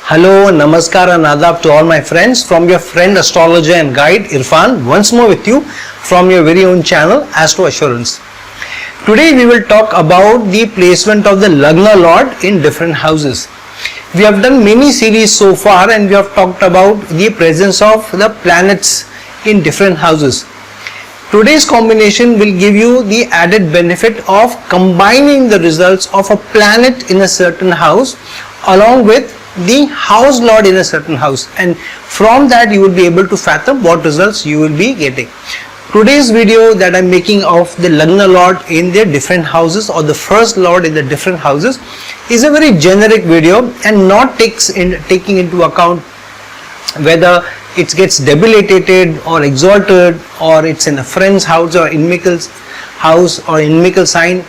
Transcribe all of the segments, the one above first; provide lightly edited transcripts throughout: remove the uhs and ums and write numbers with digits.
Hello, Namaskar and Adab to all my friends from your friend astrologer and guide Irfan, once more with you from your very own channel Astro Assurance. Today we will talk about the placement of the Lagna Lord in different houses. We have done many series so far and we have talked about the presence of the planets in different houses. Today's combination will give you the added benefit of combining the results of a planet in a certain house along with the house lord in a certain house, and from that you will be able to fathom what results you will be getting. Today's video that I am making of the Lagna Lord in their different houses or the first lord in the different houses is a very generic video and not taking into account whether it gets debilitated or exalted or it's in a friend's house or inimical house or inimical sign.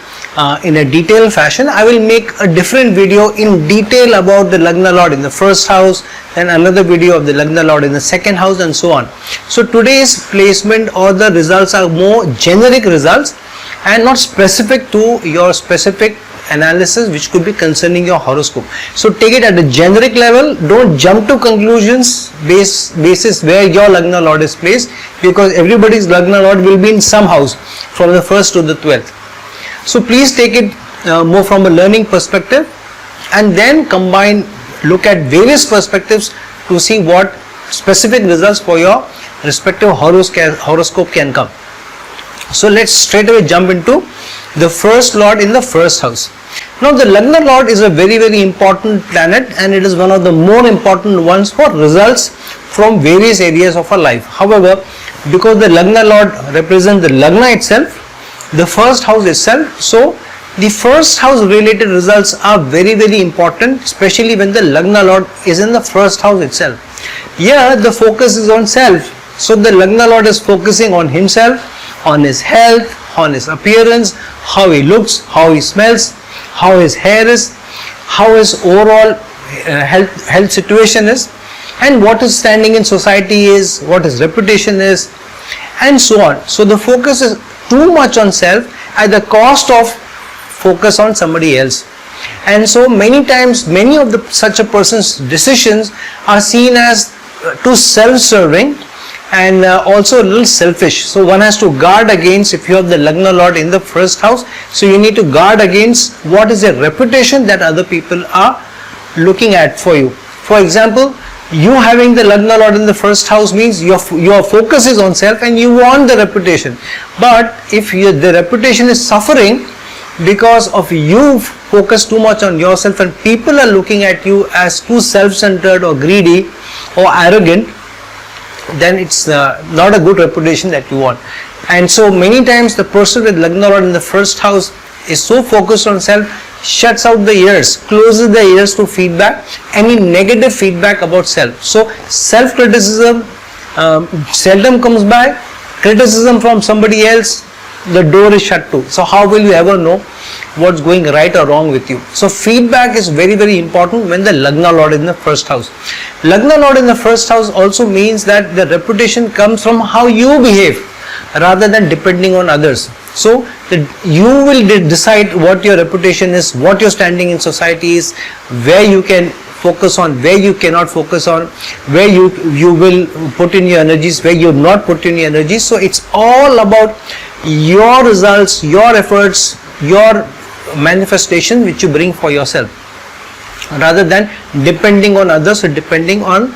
In a detailed fashion. I will make a different video in detail about the Lagna Lord in the first house, then another video of the Lagna Lord in the second house, and so on. So today's placement or the results are more generic results and not specific to your specific analysis which could be concerning your horoscope. So take it at a generic level, don't jump to conclusions basis where your Lagna Lord is placed, because everybody's Lagna Lord will be in some house from the 1st to the 12th. So please take it more from a learning perspective and then look at various perspectives to see what specific results for your respective horoscope can come. So let's straight away jump into the first lord in the first house. Now the Lagna Lord is a very important planet and it is one of the more important ones for results from various areas of our life. However, because the Lagna Lord represents the Lagna itself, the first house itself, so the first house related results are very important, especially when the Lagna Lord is in the first house itself. Here the focus is on self, so the Lagna Lord is focusing on himself, on his health, on his appearance, how he looks, how he smells, how his hair is, how his overall health situation is, and what his standing in society is, what his reputation is, and so on. So the focus is too much on self at the cost of focus on somebody else, and so many times many of such a person's decisions are seen as too self-serving and also a little selfish. So one has to guard against, if you have the Lagna Lord in the first house, so you need to guard against what is the reputation that other people are looking at for you. For example, you having the Lagna Lord in the first house means your focus is on self and you want the reputation. But if the reputation is suffering because of you focus too much on yourself and people are looking at you as too self-centered or greedy or arrogant, then it's not a good reputation that you want. And so many times the person with Lagna Lord in the first house is so focused on self, shuts out the ears, closes the ears to feedback, any negative feedback about self. So self-criticism seldom comes by, criticism from somebody else, the door is shut to. So how will you ever know what's going right or wrong with you? So feedback is very important when the Lagna Lord in the first house. Lagna Lord in the first house also means that the reputation comes from how you behave rather than depending on others. So you will decide what your reputation is, what your standing in society is, where you can focus on, where you cannot focus on, where you will put in your energies, where you not put in your energies. So it's all about your results, your efforts, your manifestation which you bring for yourself, rather than depending on others or depending on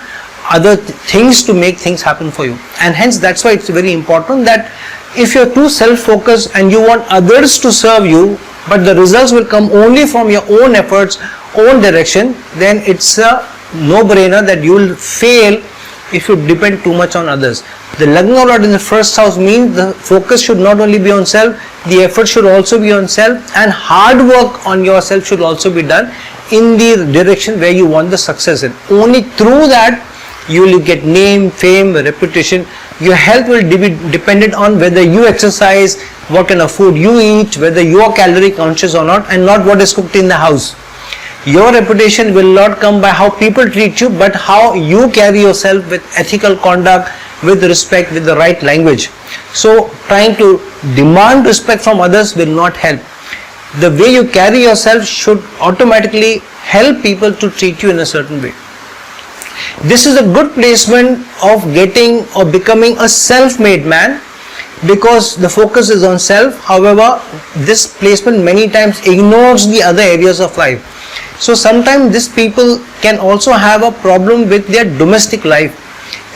other things to make things happen for you. And hence that's why it's very important that if you're too self-focused and you want others to serve you, but the results will come only from your own efforts, own direction, then it's a no-brainer that you will fail if you depend too much on others. The Lagna Lord in the first house means the focus should not only be on self, the effort should also be on self, and hard work on yourself should also be done in the direction where you want the success in. Only through that you will get name, fame, reputation. Your health will be dependent on whether you exercise, what kind of food you eat, whether you are calorie conscious or not, and not what is cooked in the house. Your reputation will not come by how people treat you, but how you carry yourself with ethical conduct, with respect, with the right language. So trying to demand respect from others will not help. The way you carry yourself should automatically help people to treat you in a certain way. This is a good placement of getting or becoming a self-made man, because the focus is on self. However, this placement many times ignores the other areas of life. So sometimes these people can also have a problem with their domestic life.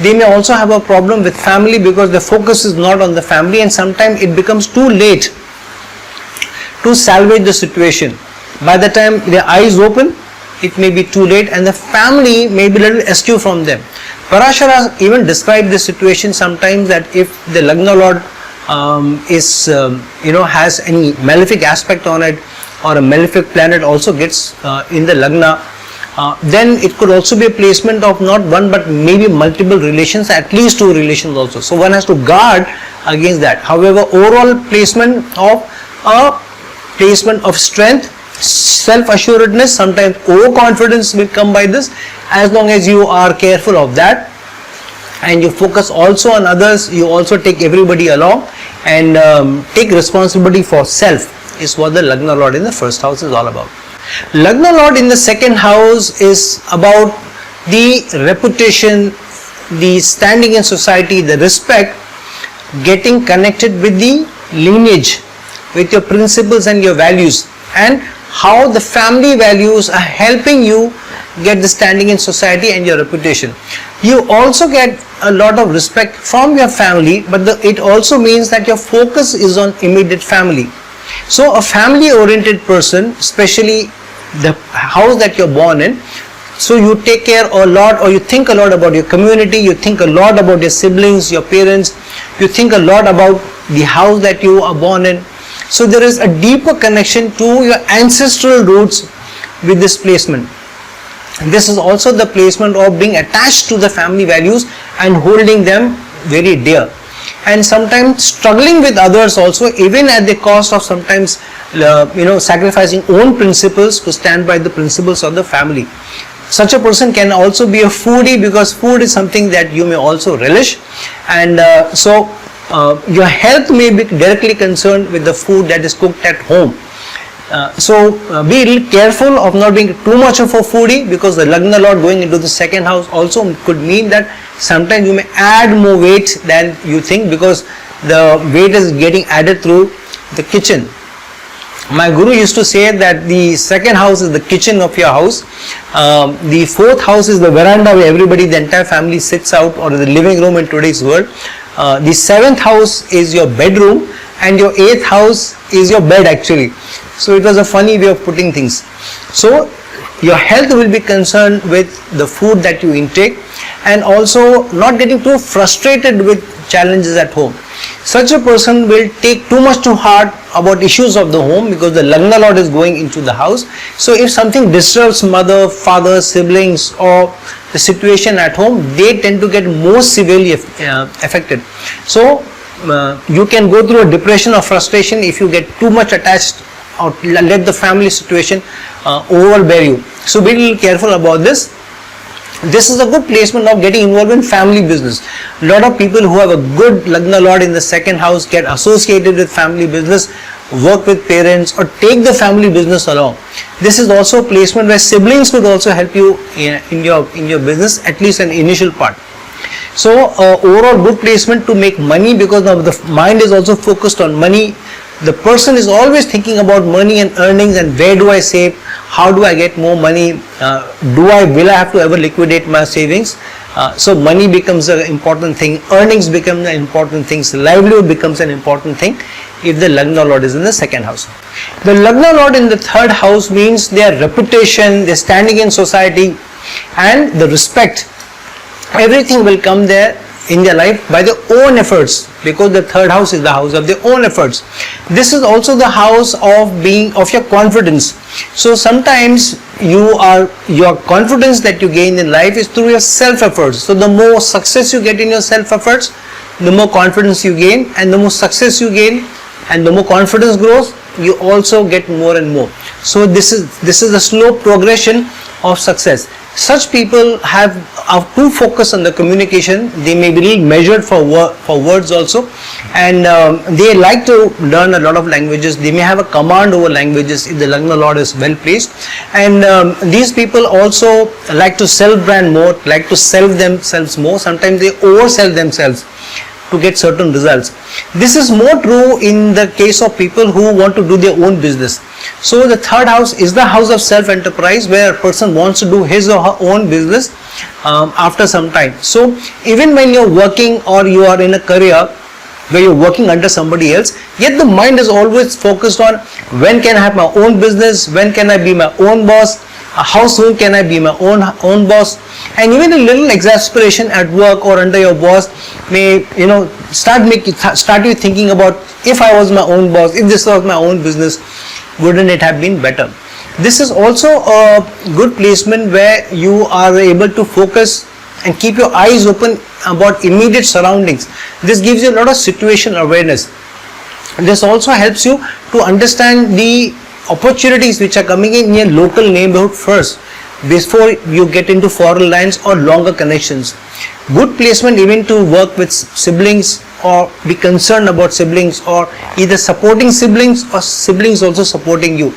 They may also have a problem with family because the focus is not on the family, and sometimes it becomes too late to salvage the situation. By the time their eyes open, it may be too late, and the family may be a little askew from them. Parashara even described this situation sometimes, that if the Lagna Lord has any malefic aspect on it, or a malefic planet also gets in the Lagna, then it could also be a placement of not one but maybe multiple relations, at least 2 relations also. So one has to guard against that. However, overall placement of a placement of strength, self-assuredness, sometimes overconfidence will come by this, as long as you are careful of that and you focus also on others, you also take everybody along and take responsibility for self, is what the Lagna Lord in the first house is all about. Lagna Lord in the second house is about the reputation, the standing in society, the respect, getting connected with the lineage, with your principles and your values, and how the family values are helping you get the standing in society and your reputation. You also get a lot of respect from your family, but it also means that your focus is on immediate family. So a family oriented person, especially the house that you're born in, so you take care a lot, or you think a lot about your community, you think a lot about your siblings, your parents, you think a lot about the house that you are born in. So there is a deeper connection to your ancestral roots with this placement. This is also the placement of being attached to the family values and holding them very dear, and sometimes struggling with others also, even at the cost of sometimes sacrificing own principles to stand by the principles of the family. Such a person can also be a foodie, because food is something that you may also relish, and your health may be directly concerned with the food that is cooked at home. Be a little careful of not being too much of a foodie, because the Lagna Lord going into the second house also could mean that sometimes you may add more weight than you think, because the weight is getting added through the kitchen. My guru used to say that the second house is the kitchen of your house, the fourth house is the veranda where everybody, the entire family sits out, or the living room in today's world. The seventh house is your bedroom, and your eighth house is your bed actually. So it was a funny way of putting things. So your health will be concerned with the food that you intake, and also not getting too frustrated with challenges at home. Such a person will take too much to heart about issues of the home, because the Lagna Lord is going into the house. So if something disturbs mother, father, siblings, or the situation at home, they tend to get more severely affected. So you can go through a depression or frustration if you get too much attached, or let the family situation overbear you. So be a little careful about this. This is a good placement of getting involved in family business. A lot of people who have a good Lagna Lord in the second house get associated with family business, work with parents, or take the family business along. This is also a placement where siblings could also help you in your business, at least an initial part. So overall good placement to make money, because now the mind is also focused on money. The person is always thinking about money and earnings, and where do I save, how do I get more money, will I have to ever liquidate my savings. So money becomes an important thing, earnings become an important thing, livelihood becomes an important thing if the Lagna Lord is in the second house. The Lagna Lord in the third house means their reputation, their standing in society, and the respect. Everything will come there in their life by their own efforts, because the third house is the house of their own efforts. This is also the house of your confidence. So sometimes your confidence that you gain in life is through your self efforts. So the more success you get in your self efforts, the more confidence you gain, and the more success you gain and the more confidence grows, you also get more and more. So this is a slow progression of success. Such people are too focused on the communication. They may be really measured for words also, and they like to learn a lot of languages. They may have a command over languages if the Lagna Lord is well placed, and these people also like to self-brand more, like to sell themselves more. Sometimes they oversell themselves to get certain results. This is more true in the case of people who want to do their own business. So the third house is the house of self-enterprise, where a person wants to do his or her own business after some time. So even when you're working or you are in a career where you're working under somebody else, yet the mind is always focused on when can I have my own business, when can I be my own boss, how soon can I be my own boss. And even a little exasperation at work or under your boss may start you thinking about, if I was my own boss, if this was my own business, wouldn't it have been better? This is also a good placement where you are able to focus and keep your eyes open about immediate surroundings. This gives you a lot of situational awareness. This also helps you to understand the opportunities which are coming in your local neighborhood first, before you get into foreign lands or longer connections. Good placement even to work with siblings or be concerned about siblings, or either supporting siblings or siblings also supporting you.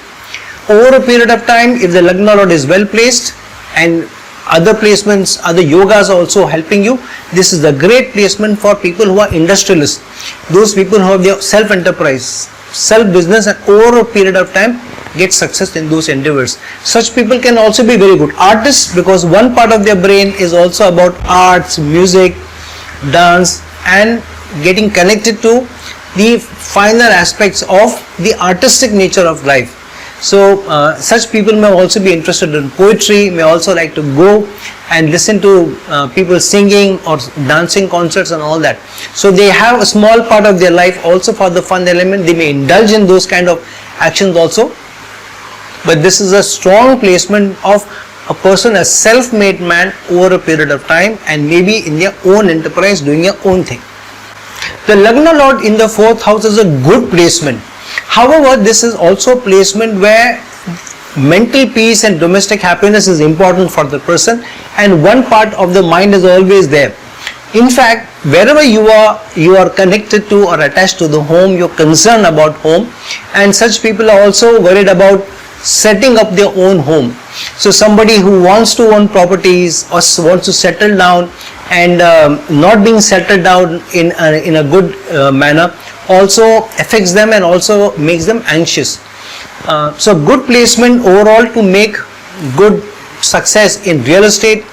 Over a period of time, if the Lagna Lord is well placed and other placements, other yogas also helping you, this is a great placement for people who are industrialists, those people who have their self-enterprise, self-business, and over a period of time get success in those endeavors. Such people can also be very good artists, because one part of their brain is also about arts, music, dance, and getting connected to the finer aspects of the artistic nature of life. So such people may also be interested in poetry, may also like to go and listen to people singing or dancing concerts and all that. So they have a small part of their life also for the fun element. They may indulge in those kind of actions also. But this is a strong placement of a person, a self-made man over a period of time, and maybe in their own enterprise doing their own thing. The Lagna Lord in the 4th house is a good placement. However, this is also a placement where mental peace and domestic happiness is important for the person, and one part of the mind is always there. In fact, wherever you are connected to or attached to the home, you're concerned about home, and such people are also worried about setting up their own home. So somebody who wants to own properties or wants to settle down and not being settled down in a good manner also affects them and also makes them anxious. So good placement overall to make good success in real estate,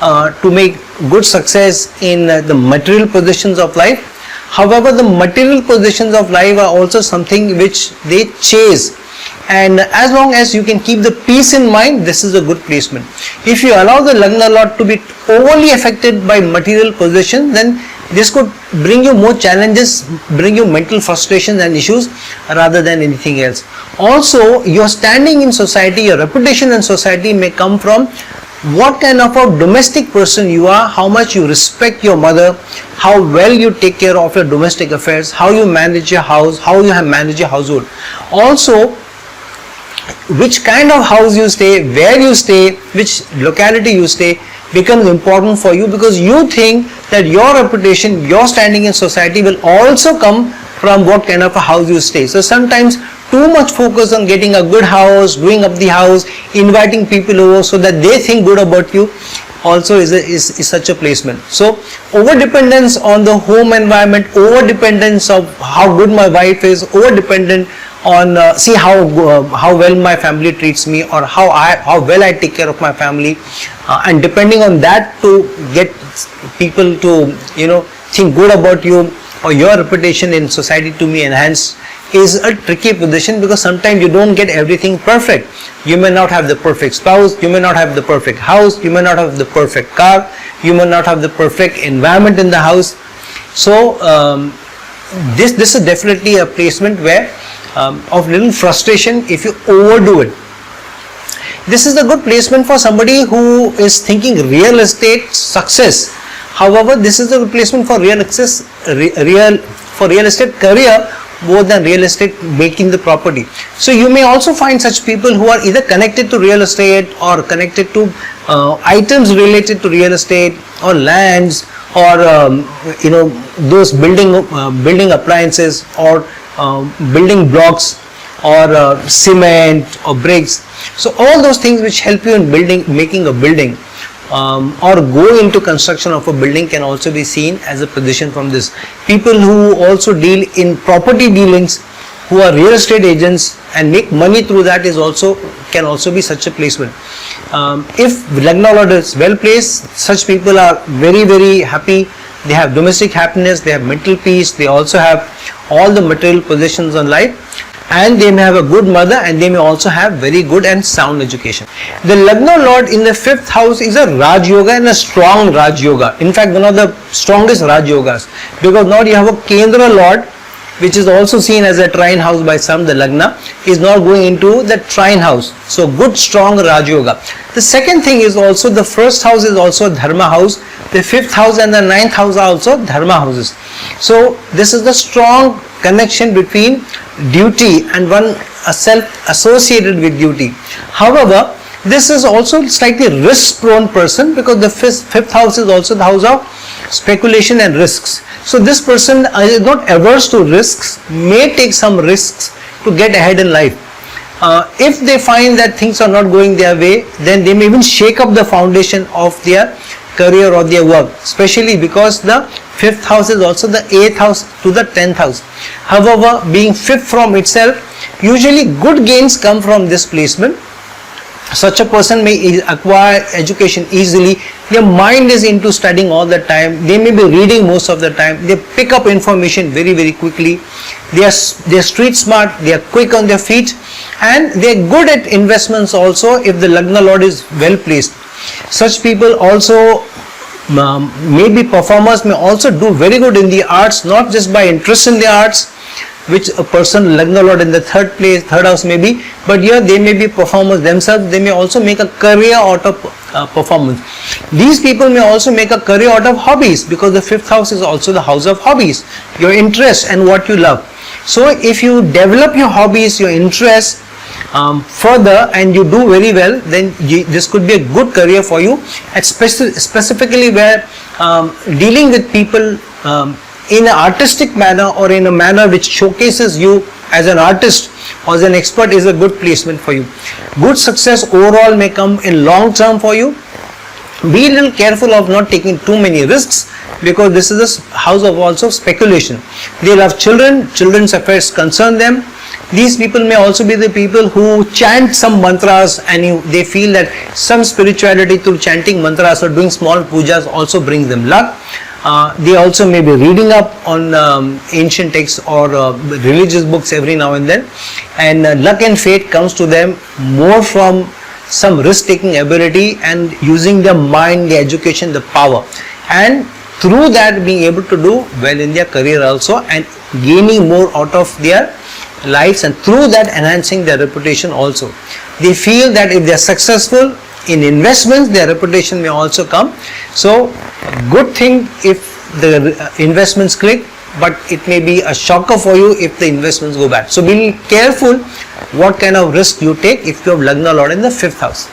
to make good success in the material possessions of life. However, the material possessions of life are also something which they chase, and as long as you can keep the peace in mind, this is a good placement. If you allow the Lagna Lord to be overly affected by material possession, then this could bring you more challenges, bring you mental frustrations and issues rather than anything else. Also, your standing in society, your reputation in society may come from what kind of a domestic person you are, how much you respect your mother, how well you take care of your domestic affairs, how you manage your house, how you have managed your household. Also, which kind of house you stay, where you stay, which locality you stay becomes important for you, because you think that your reputation, your standing in society will also come from what kind of a house you stay. So sometimes too much focus on getting a good house, doing up the house, inviting people over so that they think good about you also is such a placement. So over dependence on the home environment, over dependence of how good my wife is, over dependent on see how well my family treats me, or how well I take care of my family, and depending on that to get people to think good about you or your reputation in society to be enhanced is a tricky position, because sometimes you don't get everything perfect. You may not have the perfect spouse, you may not have the perfect house, you may not have the perfect car, you may not have the perfect environment in the house. So this is definitely a placement where of little frustration if you overdo it. This is a good placement for somebody who is thinking real estate success. However, this is a good placement for real estate career more than real estate making the property. So you may also find such people who are either connected to real estate or connected to items related to real estate or lands or those building appliances or building blocks or cement or bricks. So all those things which help you in making a building or go into construction of a building can also be seen as a position from this. People who also deal in property dealings, who are real estate agents and make money through that can also be such a placement. If Lagna Lord is well placed, such people are very, very happy. They have domestic happiness, they have mental peace, they also have all the material possessions on life, and they may have a good mother, and they may also have very good and sound education. The Lagna Lord in the 5th house is a Raj Yoga and a strong Raj Yoga. In fact, one of the strongest Raj Yogas, because now you have a Kendra Lord, which is also seen as a trine house by some. The Lagna is now going into the trine house. So good strong Raj Yoga. The second thing is also the 1st house is also a Dharma house. The 5th house and the 9th house are also Dharma houses. So this is the strong connection between duty and one self associated with duty. However, this is also slightly risk prone person, because the 5th house is also the house of speculation and risks. So this person is not averse to risks, may take some risks to get ahead in life. If they find that things are not going their way, then they may even shake up the foundation of their career or their work, especially because the 5th house is also the 8th house to the 10th house. However, being 5th from itself, usually good gains come from this placement. Such a person may acquire education easily. Their mind is into studying all the time. They may be reading most of the time. They pick up information very, very quickly. They are street smart. They are quick on their feet, and they are good at investments also if the Lagna Lord is well placed. Such people also may be performers, may also do very good in the arts, not just by interest in the arts, which a person Lagna Lord in the 3rd house may be, but here they may be performers themselves. They may also make a career out of performance. These people may also make a career out of hobbies, because the 5th house is also the house of hobbies, your interest and what you love. So if you develop your hobbies, your interests further, and you do very well, then this could be a good career for you, and specifically where dealing with people in an artistic manner or in a manner which showcases you as an artist or as an expert is a good placement for you. Good success overall may come in long term for you. Be a little careful of not taking too many risks, because this is a house of also speculation. They love children, children's affairs concern them. These people may also be the people who chant some mantras, and they feel that some spirituality through chanting mantras or doing small pujas also brings them luck. They also may be reading up on ancient texts or religious books every now and then, and luck and fate comes to them more from some risk-taking ability and using their mind, their education, the power, and through that being able to do well in their career also, and gaining more out of their lives, and through that enhancing their reputation also. They feel that if they are successful in investments, their reputation may also come. So good thing if the investments click, but it may be a shocker for you if the investments go bad. So be careful what kind of risk you take if you have Lagna Lord in the 5th house.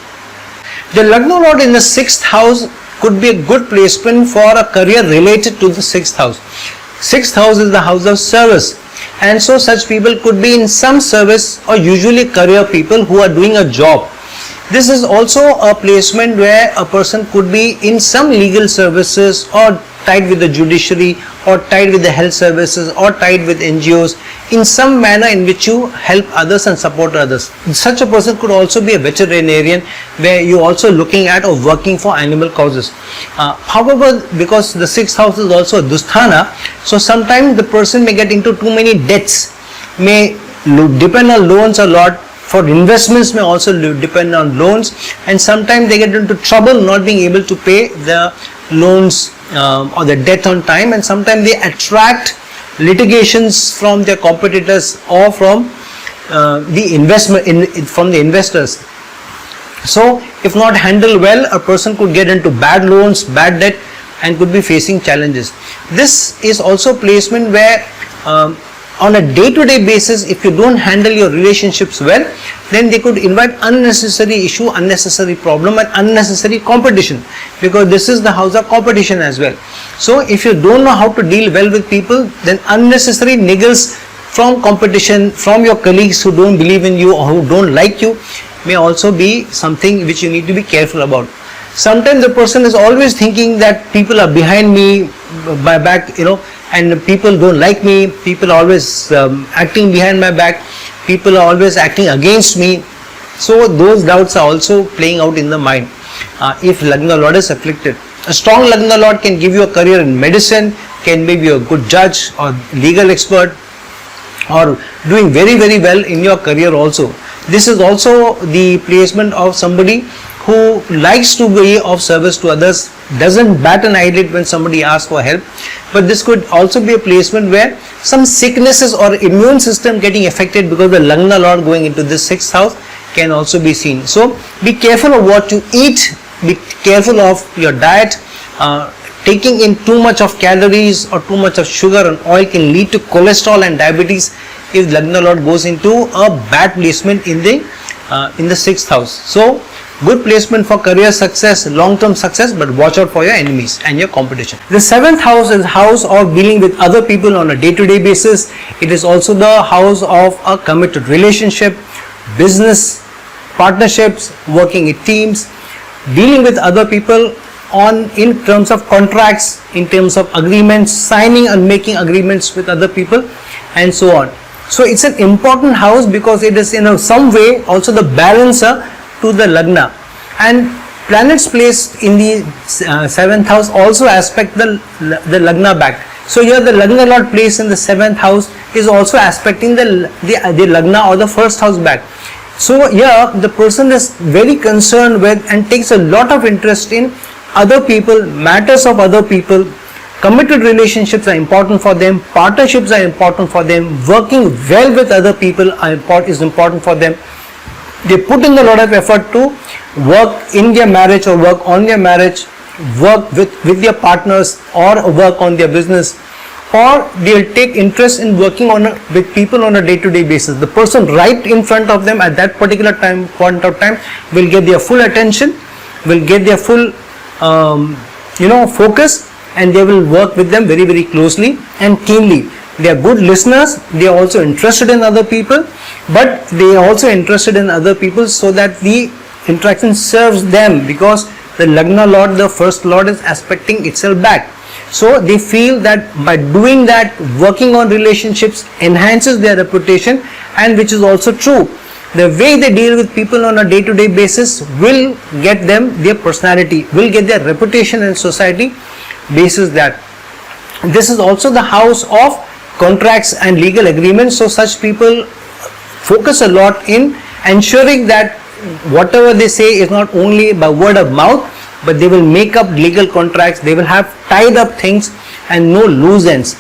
The Lagna Lord in the 6th house could be a good placement for a career related to the 6th house. 6th house is the house of service, and so such people could be in some service, or usually career people who are doing a job. This is also a placement where a person could be in some legal services, or tied with the judiciary, or tied with the health services, or tied with NGOs, in some manner in which you help others and support others. Such a person could also be a veterinarian, where you also looking at or working for animal causes. However, because the 6th house is also a Dusthana, so sometimes the person may get into too many debts, may depend on loans a lot. For investments may also depend on loans, and sometimes they get into trouble not being able to pay the loans or the debt on time, and sometimes they attract litigations from their competitors or from the investors. So if not handled well, a person could get into bad loans, bad debt, and could be facing challenges. This is also placement where on a day-to-day basis, if you don't handle your relationships well, then they could invite unnecessary issue, unnecessary problem and unnecessary competition, because this is the house of competition as well. So if you don't know how to deal well with people, then unnecessary niggles from competition, from your colleagues who don't believe in you or who don't like you, may also be something which you need to be careful about. Sometimes the person is always thinking that people are behind me, my back, and people don't like me, people are always acting behind my back, people are always acting against me. So those doubts are also playing out in the mind. If Lagna Lord is afflicted, a strong Lagna Lord can give you a career in medicine, can make you a good judge or legal expert, or doing very well in your career also. This is also the placement of somebody who likes to be of service to others, doesn't bat an eyelid when somebody asks for help. But this could also be a placement where some sicknesses or immune system getting affected because the Lagna Lord going into this 6th house can also be seen. So be careful of what you eat, be careful of your diet. Taking in too much of calories or too much of sugar and oil can lead to cholesterol and diabetes if Lagna Lord goes into a bad placement in the 6th house. So good placement for career success, long-term success, but watch out for your enemies and your competition. The 7th house is house of dealing with other people on a day-to-day basis. It is also the house of a committed relationship, business, partnerships, working in teams, dealing with other people in terms of contracts, in terms of agreements, signing and making agreements with other people, and so on. So it's an important house because it is in some way also the balancer to the Lagna, and planets placed in the 7th house also aspect the Lagna back. So here the Lagna Lord placed in the 7th house is also aspecting the Lagna or the 1st house back. So here the person is very concerned with and takes a lot of interest in other people, matters of other people. Committed relationships are important for them, partnerships are important for them, working well with other people is important for them. They put in a lot of effort to work in their marriage or work on their marriage, work with their partners or work on their business, or they'll take interest in working with people on a day-to-day basis. The person right in front of them at that particular point of time will get their full attention, will get their full focus, and they will work with them very closely and keenly. They are good listeners, they are also interested in other people, but they are also interested in other people so that the interaction serves them, because the Lagna Lord, the 1st Lord, is aspecting itself back. So they feel that by doing that, working on relationships enhances their reputation, and which is also true. The way they deal with people on a day-to-day basis will get them their personality, will get their reputation in society basis that. This is also the house of contracts and legal agreements. So such people focus a lot in ensuring that whatever they say is not only by word of mouth, but they will make up legal contracts, they will have tied up things and no loose ends.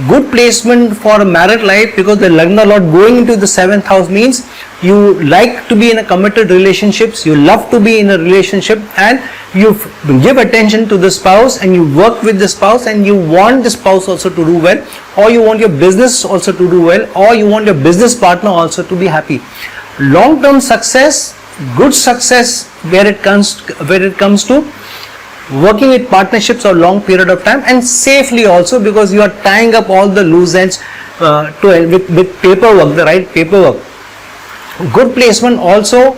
Good placement for a married life, because the Lagna Lord going into the 7th house means you like to be in a committed relationships, you love to be in a relationship, and you give attention to the spouse and you work with the spouse, and you want the spouse also to do well, or you want your business also to do well, or you want your business partner also to be happy. Long-term success, good success where it comes to working with partnerships for a long period of time, and safely also, because you are tying up all the loose ends with paperwork, the right paperwork. Good placement also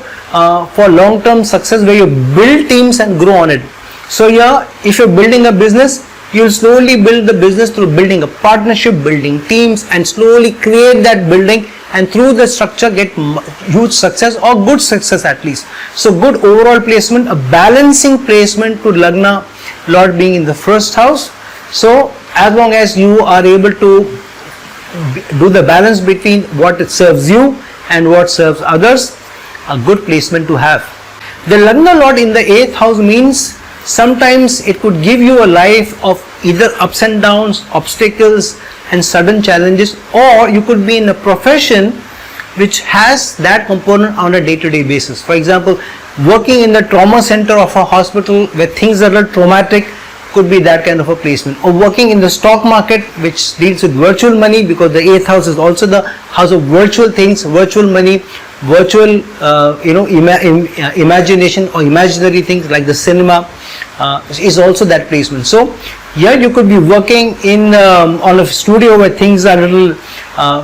for long-term success where you build teams and grow on it. So here, if you're building a business, you'll slowly build the business through building a partnership, building teams, and slowly create that building, and through the structure get huge success or good success at least. So good overall placement, a balancing placement to Lagna Lord being in the 1st house. So as long as you are able to do the balance between what it serves you and what serves others, a good placement to have. The Lagna Lord in the 8th house means sometimes it could give you a life of either ups and downs, obstacles and sudden challenges, or you could be in a profession which has that component on a day-to-day basis. For example, working in the trauma center of a hospital where things are traumatic, could be that kind of a placement. Or working in the stock market, which deals with virtual money, because the 8th house is also the house of virtual things, virtual money, virtual imagination or imaginary things like the cinema is also that placement. So here you could be working in on a studio where things are a little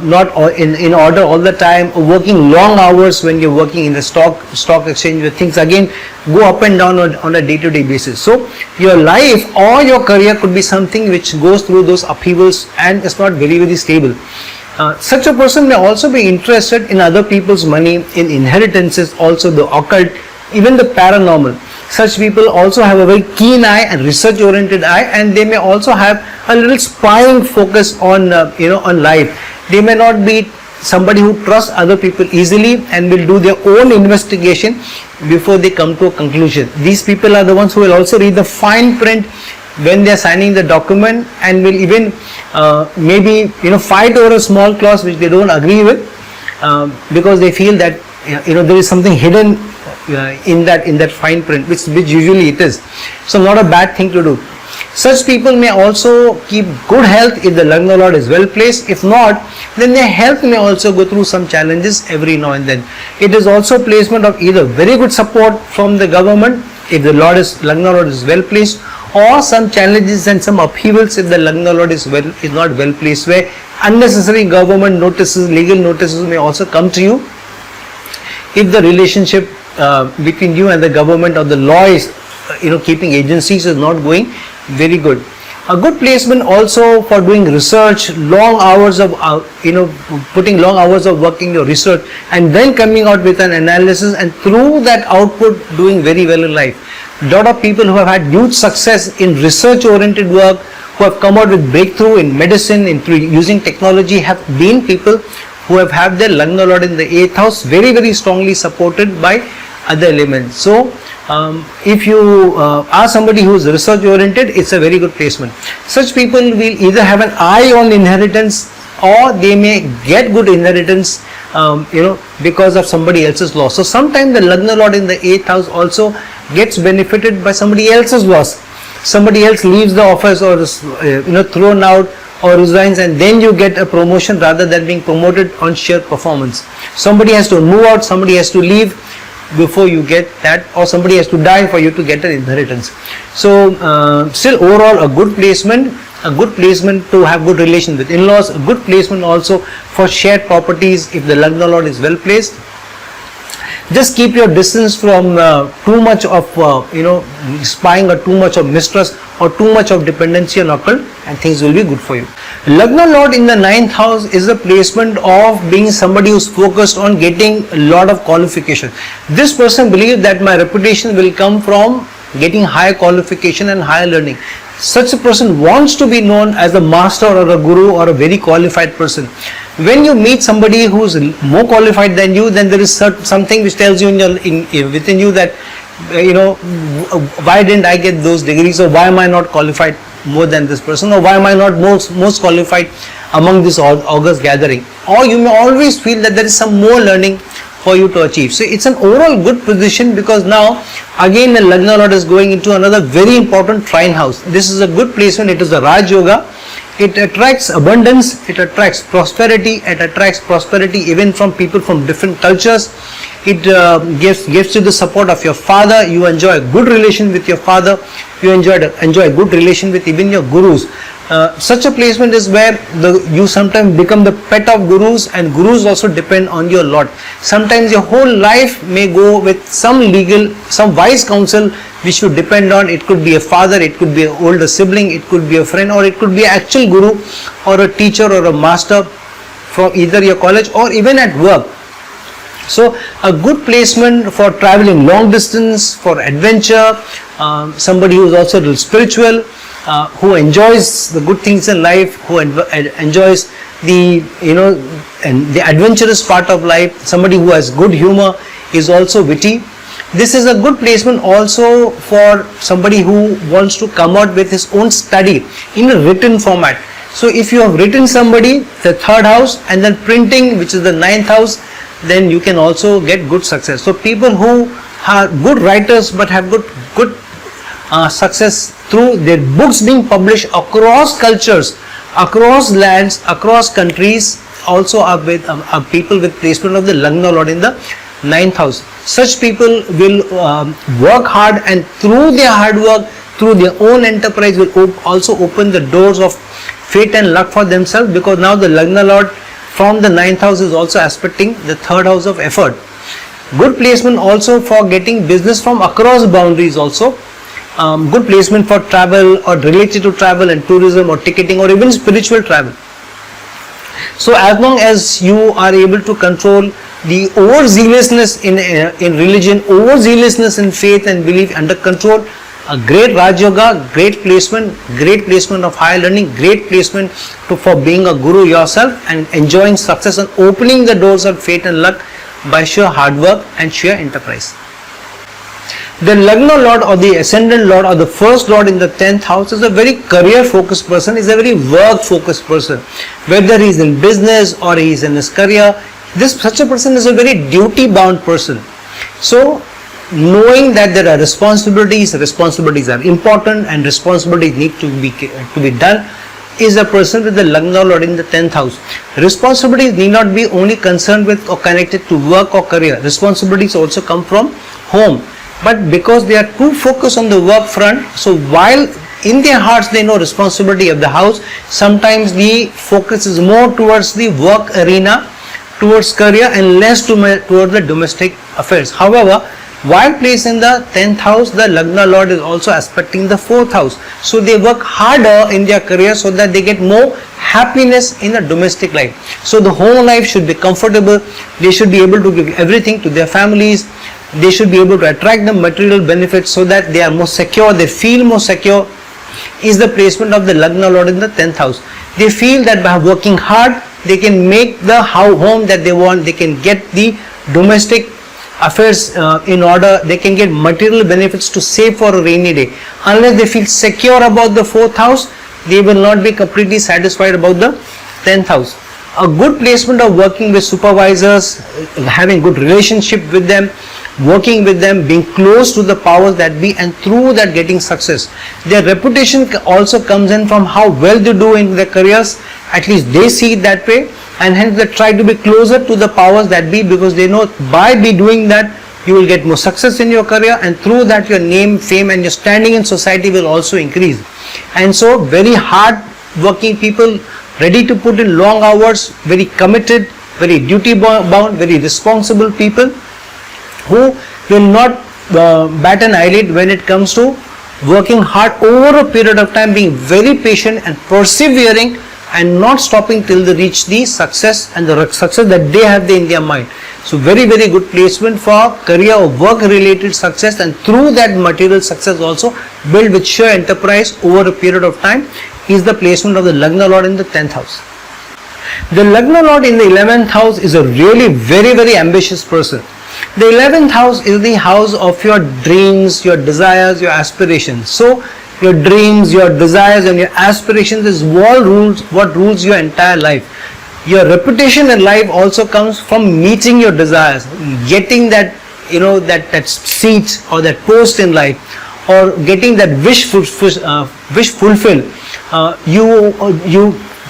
not in order all the time, or working long hours when you're working in the stock exchange, where things again go up and down on a day-to-day basis. So your life or your career could be something which goes through those upheavals and it's not very stable. Such a person may also be interested in other people's money, in inheritances, also the occult, even the paranormal. Such people also have a very keen eye and research oriented eye, and they may also have a little spying focus on on life. They may not be somebody who trusts other people easily and will do their own investigation before they come to a conclusion. These people are the ones who will also read the fine print when they are signing the document, and will even maybe fight over a small clause which they don't agree with, because they feel that there is something hidden in that fine print, which usually it is. So not a bad thing to do. Such people may also keep good health if the Lagna Lord is well placed. If not, then their health may also go through some challenges every now and then. It is also placement of either very good support from the government if the Lagna Lord is well placed, or some challenges and some upheavals if the Lagna Lord is not well placed, where unnecessary government notices, legal notices may also come to you if the relationship between you and the government or the law is keeping agencies is not going very good. A good placement also for doing research, long hours of putting long hours of working your research and then coming out with an analysis, and through that output doing very well in life. A lot of people who have had huge success in research oriented work, who have come out with breakthrough in medicine, in using technology, have been people who have had their Lagna Lord in the 8th house very strongly supported by other elements. So if you are somebody who is research oriented, it's a very good placement. Such people will either have an eye on inheritance, or they may get good inheritance because of somebody else's loss. So sometimes the Lagna Lord in the 8th house also gets benefited by somebody else's loss. Somebody else leaves the office or is thrown out or resigns, and then you get a promotion rather than being promoted on sheer performance. Somebody has to move out, somebody has to leave before you get that, or somebody has to die for you to get an inheritance. So still overall a good placement to have good relation with in-laws, a good placement also for shared properties if the Lagna Lord is well placed. Just keep your distance from too much of spying, or too much of mistrust, or too much of dependency on occult, and things will be good for you. Lagna Lord in the 9th house is a placement of being somebody who's focused on getting a lot of qualification. This person believes that my reputation will come from getting higher qualification and higher learning. Such a person wants to be known as a master or a guru or a very qualified person. When you meet somebody who is more qualified than you, then there is something which tells you within you that why didn't I get those degrees, or why am I not qualified more than this person, or why am I not most qualified among this august gathering. Or you may always feel that there is some more learning for you to achieve. So it's an overall good position, because now again the Lagna Lord is going into another very important trine house. This is a good placement. It is a Raj Yoga. It attracts abundance, it attracts prosperity, even from people from different cultures. It gives you the support of your father. You enjoy a good relation with your father. You enjoy a good relation with even your gurus. Such a placement is where you sometimes become the pet of gurus, and gurus also depend on your lot. Sometimes your whole life may go with some wise counsel which you depend on. It could be a father, it could be an older sibling, it could be a friend, or it could be an actual guru or a teacher or a master from either your college or even at work. So a good placement for traveling long distance, for adventure, somebody who is also a little spiritual, who enjoys the good things in life, who enjoys the the adventurous part of life, somebody who has good humor, is also witty. This is a good placement also for somebody who wants to come out with his own study in a written format. So if you have written somebody, the 3rd house, and then printing, which is the 9th house, then you can also get good success. So people who are good writers but have good success through their books being published across cultures, across lands, across countries. Also are with people with placement of the Lagna Lord in the 9th house. Such people will work hard, and through their hard work, through their own enterprise, will also open the doors of fate and luck for themselves, because now the Lagna Lord from the 9th house is also aspecting the 3rd house of effort. Good placement also for getting business from across boundaries also. Good placement for travel or related to travel and tourism or ticketing or even spiritual travel. So as long as you are able to control the overzealousness in religion, overzealousness in faith and belief under control, a great Raj Yoga, great placement of higher learning, great placement for being a guru yourself and enjoying success and opening the doors of fate and luck by sheer hard work and sheer enterprise. The Lagna Lord or the Ascendant Lord or the first Lord in the 10th house is a very career focused person, is a very work focused person. Whether he is in business or he is in his career, such a person is a very duty bound person. So knowing that there are responsibilities are important and responsibilities need to be done, is a person with the Lagna Lord in the 10th house. Responsibilities need not be only concerned with or connected to work or career. Responsibilities also come from home. But because they are too focused on the work front, so while in their hearts they know responsibility of the house, sometimes the focus is more towards the work arena, towards career, and less towards the domestic affairs. However, while placed in the 10th house, the Lagna Lord is also aspecting the 4th house. So they work harder in their career so that they get more happiness in the domestic life. So the home life should be comfortable. They should be able to give everything to their families. They should be able to attract the material benefits so that they are more secure, they feel more secure, is the placement of the Lagna Lord in the 10th house. They feel that by working hard, they can make the home that they want, they can get the domestic affairs in order, they can get material benefits to save for a rainy day. Unless they feel secure about the 4th house, they will not be completely satisfied about the 10th house. A good placement of working with supervisors, having good relationship with them, working with them, being close to the powers that be, and through that getting success. Their reputation also comes in from how well they do in their careers. At least they see it that way, and hence they try to be closer to the powers that be, because they know by doing that you will get more success in your career, and through that your name, fame, and your standing in society will also increase. And so very hard working people, ready to put in long hours, very committed, very duty bound, very responsible people, who will not bat an eyelid when it comes to working hard over a period of time, being very patient and persevering and not stopping till they reach the success and the success that they have in their mind. So very good placement for career or work related success, and through that material success also build with sheer enterprise over a period of time, is the placement of the Lagna Lord in the 10th house. The Lagna Lord in the 11th house is a really very ambitious person. The 11th house is the house of your dreams, your desires, your aspirations. So your dreams, your desires and your aspirations is what rules your entire life. Your reputation in life also comes from meeting your desires, getting that that seat or that post in life, or getting that wish fulfilled.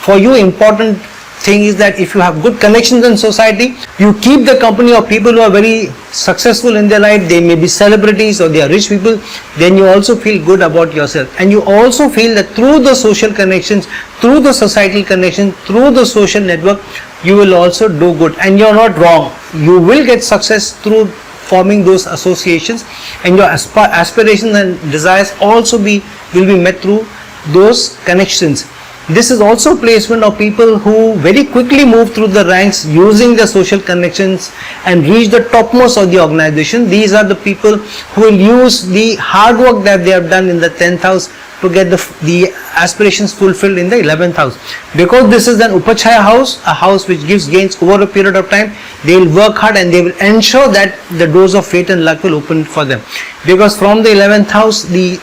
For you important thing is that if you have good connections in society, you keep the company of people who are very successful in their life. They may be celebrities or they are rich people. Then you also feel good about yourself, and you also feel that through the social connections, through the societal connections, through the social network, you will also do good. And you are not wrong. You will get success through forming those associations, and your aspirations and desires also will be met through those connections. This is also placement of people who very quickly move through the ranks using their social connections and reach the topmost of the organization. These are the people who will use the hard work that they have done in the 10th house to get the aspirations fulfilled in the 11th house. Because this is an Upachaya house, a house which gives gains over a period of time, they will work hard and they will ensure that the doors of fate and luck will open for them. Because from the 11th house, the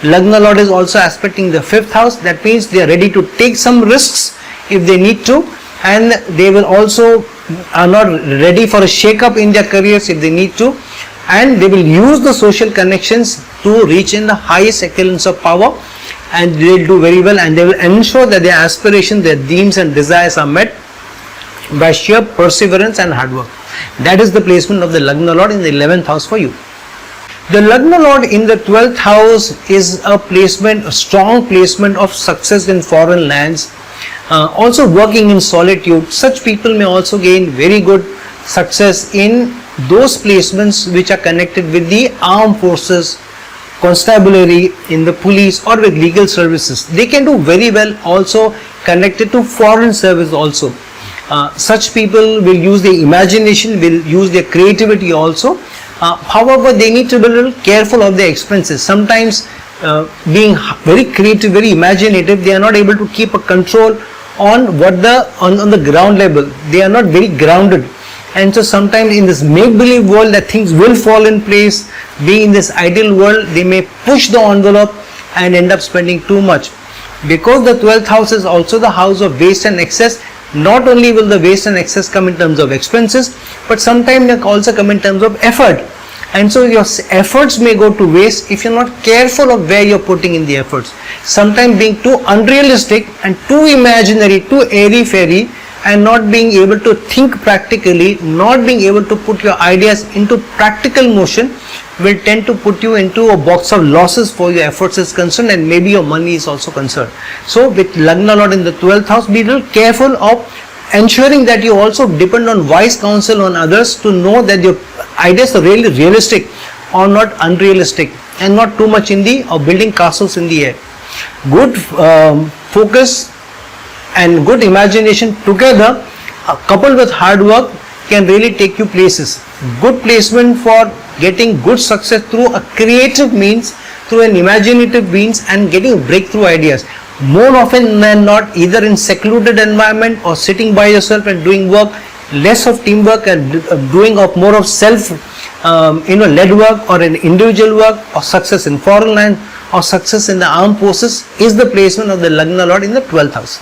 Lagna Lord is also aspecting the 5th house. That means they are ready to take some risks if they need to, and they will also are not ready for a shake up in their careers if they need to, and they will use the social connections to reach in the highest excellence of power, and they will do very well, and they will ensure that their aspirations, their dreams and desires are met by sheer perseverance and hard work. That is the placement of the Lagna Lord in the 11th house for you. The Lagna Lord in the 12th house is a placement, a strong placement of success in foreign lands. Also working in solitude, such people may also gain very good success in those placements which are connected with the armed forces, constabulary, in the police or with legal services. They can do very well also connected to foreign service also. Such people will use their imagination, will use their creativity also. However, they need to be a little careful of their expenses. Sometimes being very creative, very imaginative, they are not able to keep a control on what on the ground level. They are not very grounded, and so sometimes in this make-believe world that things will fall in place. Being in this ideal world, they may push the envelope and end up spending too much. Because the 12th house is also the house of waste and excess, not only will the waste and excess come in terms of expenses, but sometimes they also come in terms of effort. And so your efforts may go to waste if you're not careful of where you're putting in the efforts. Sometimes being too unrealistic and too imaginary, too airy-fairy, and not being able to think practically, not being able to put your ideas into practical motion, will tend to put you into a box of losses for your efforts is concerned, and maybe your money is also concerned. So with Lagna Lord in the 12th house, be a little careful of ensuring that you also depend on wise counsel on others to know that your ideas are really realistic or not unrealistic, and not too much in the or building castles in the air. Good focus and good imagination together, coupled with hard work, can really take you places. Good placement for getting good success through a creative means, through an imaginative means, and getting breakthrough ideas. More often than not, either in secluded environment or sitting by yourself and doing work, less of teamwork and doing of more of self led work or an individual work, or success in foreign land or success in the armed forces is the placement of the Lagna Lord in the 12th house.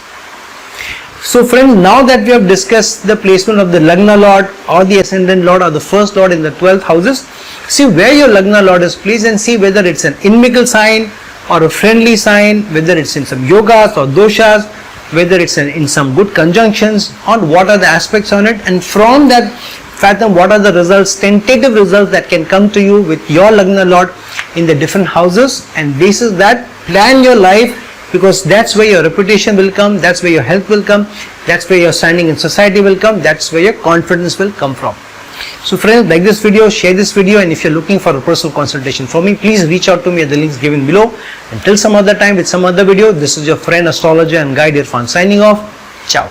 So friends, now that we have discussed the placement of the Lagna Lord or the Ascendant Lord or the First Lord in the 12th houses, see where your Lagna Lord is placed and see whether it's an inimical sign or a friendly sign, whether it's in some yogas or doshas, whether it's in some good conjunctions, on what are the aspects on it, and from that fathom what are the results, tentative results that can come to you with your Lagna Lord in the different houses, and basis that plan your life, because that's where your reputation will come, that's where your health will come, that's where your standing in society will come, that's where your confidence will come from. So friends, like this video, share this video, and if you're looking for a personal consultation from me, please reach out to me at the links given below. Until some other time with some other video, this is your friend, astrologer and guide Irfan signing off. Ciao.